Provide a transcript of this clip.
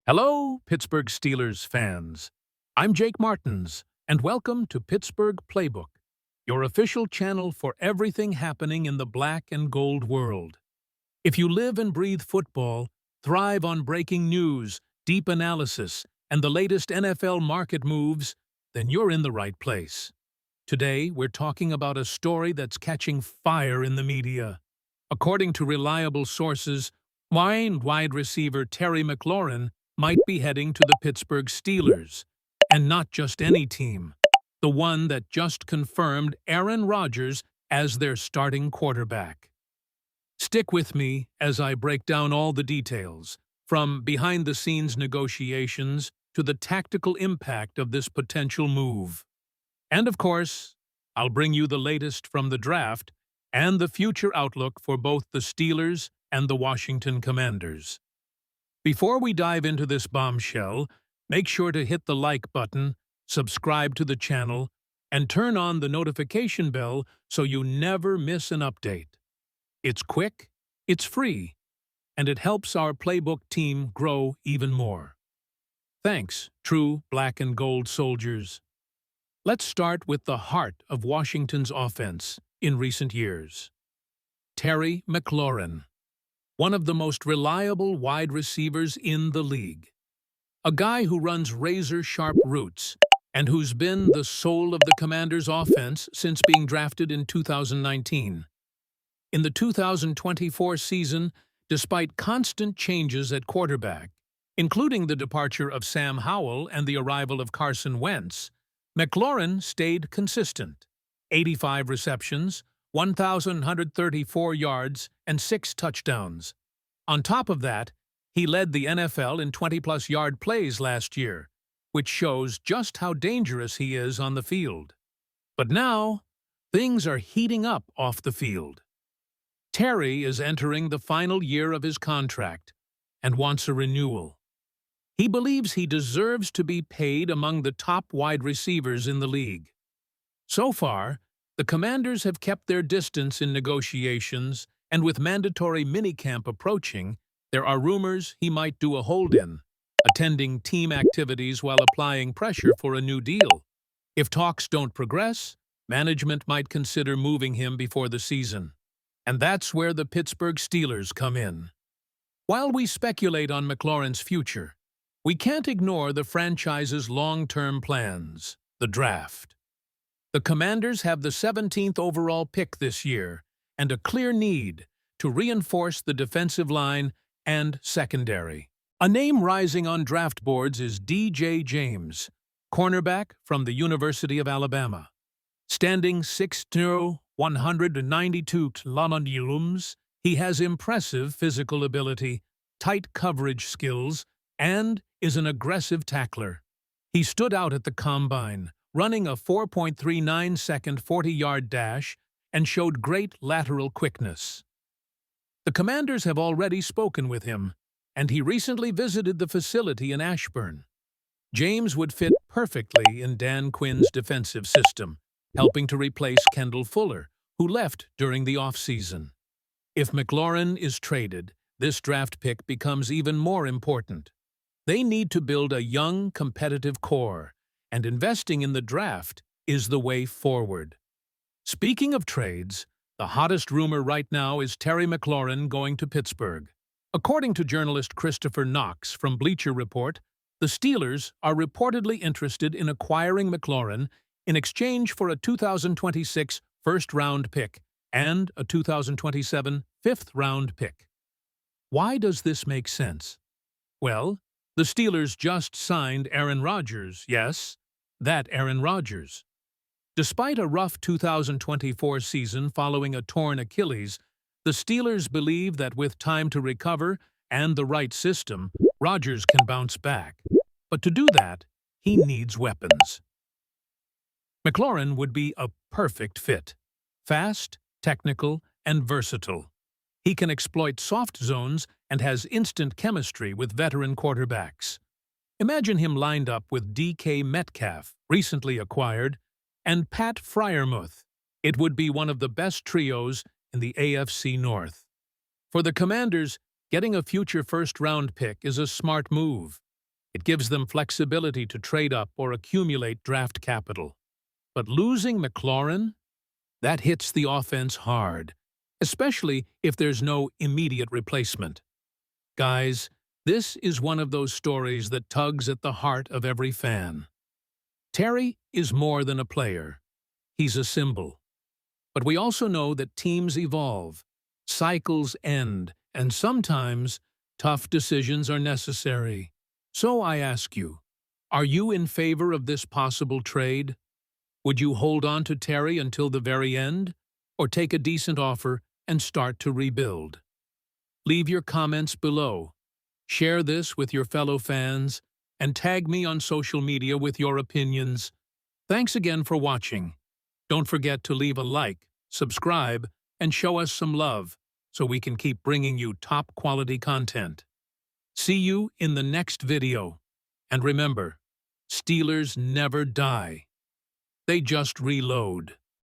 Hello, Pittsburgh Steelers fans. I'm Jake Martins, and welcome to Pittsburgh Playbook, your official channel for everything happening in the black and gold world. If you live and breathe football, thrive on breaking news, deep analysis, and the latest NFL market moves, then you're in the right place. Today, we're talking about a story that's catching fire in the media. According to reliable sources, wide receiver Terry McLaurin might be heading to the Pittsburgh Steelers, and not just any team, the one that just confirmed Aaron Rodgers as their starting quarterback. Stick with me as I break down all the details, from behind-the-scenes negotiations to the tactical impact of this potential move. And of course, I'll bring you the latest from the draft and the future outlook for both the Steelers and the Washington Commanders. Before we dive into this bombshell, make sure to hit the like button, subscribe to the channel, and turn on the notification bell so you never miss an update. It's quick, it's free, and it helps our playbook team grow even more. Thanks, true black and gold soldiers. Let's start with the heart of Washington's offense in recent years. Terry McLaurin, one of the most reliable wide receivers in the league. A guy who runs razor-sharp routes and who's been the soul of the Commanders' offense since being drafted in 2019. In the 2024 season, despite constant changes at quarterback, including the departure of Sam Howell and the arrival of Carson Wentz, McLaurin stayed consistent. 85 receptions, 1,134 yards, and 6 touchdowns. On top of that, he led the NFL in 20-plus yard plays last year, which shows just how dangerous he is on the field. But now, things are heating up off the field. Terry is entering the final year of his contract and wants a renewal. He believes he deserves to be paid among the top wide receivers in the league. So far, the Commanders have kept their distance in negotiations, and with mandatory minicamp approaching, there are rumors he might do a hold-in, attending team activities while applying pressure for a new deal. If talks don't progress, management might consider moving him before the season. And that's where the Pittsburgh Steelers come in. While we speculate on McLaurin's future, we can't ignore the franchise's long-term plans, the draft. The Commanders have the 17th overall pick this year and a clear need to reinforce the defensive line and secondary. A name rising on draft boards is DJ James, cornerback from the University of Alabama. Standing 6'2", 192 kilograms, he has impressive physical ability, tight coverage skills, and is an aggressive tackler. He stood out at the Combine, running a 4.39-second 40-yard dash, and showed great lateral quickness. The Commanders have already spoken with him, and he recently visited the facility in Ashburn. James would fit perfectly in Dan Quinn's defensive system, helping to replace Kendall Fuller, who left during the offseason. If McLaurin is traded, this draft pick becomes even more important. They need to build a young, competitive core, and investing in the draft is the way forward. Speaking of trades, the hottest rumor right now is Terry McLaurin going to Pittsburgh. According to journalist Christopher Knox from Bleacher Report, the Steelers are reportedly interested in acquiring McLaurin in exchange for a 2026 first-round pick and a 2027 fifth-round pick. Why does this make sense? Well, the Steelers just signed Aaron Rodgers, yes, that Aaron Rodgers. Despite a rough 2024 season following a torn Achilles, the Steelers believe that with time to recover and the right system, Rodgers can bounce back. But to do that, he needs weapons. McLaurin would be a perfect fit. Fast, technical, and versatile. He can exploit soft zones and has instant chemistry with veteran quarterbacks. Imagine him lined up with DK Metcalf, recently acquired, and Pat Freiermuth. It would be one of the best trios in the AFC North. For the Commanders, getting a future first-round pick is a smart move. It gives them flexibility to trade up or accumulate draft capital. But losing McLaurin? That hits the offense hard, especially if there's no immediate replacement. Guys, this is one of those stories that tugs at the heart of every fan. Terry is more than a player. He's a symbol. But we also know that teams evolve, cycles end, and sometimes tough decisions are necessary. So I ask you, are you in favor of this possible trade? Would you hold on to Terry until the very end, or take a decent offer and start to rebuild? Leave your comments below. Share this with your fellow fans, and tag me on social media with your opinions. Thanks again for watching. Don't forget to leave a like, subscribe, and show us some love so we can keep bringing you top-quality content. See you in the next video. And remember, Steelers never die. They just reload.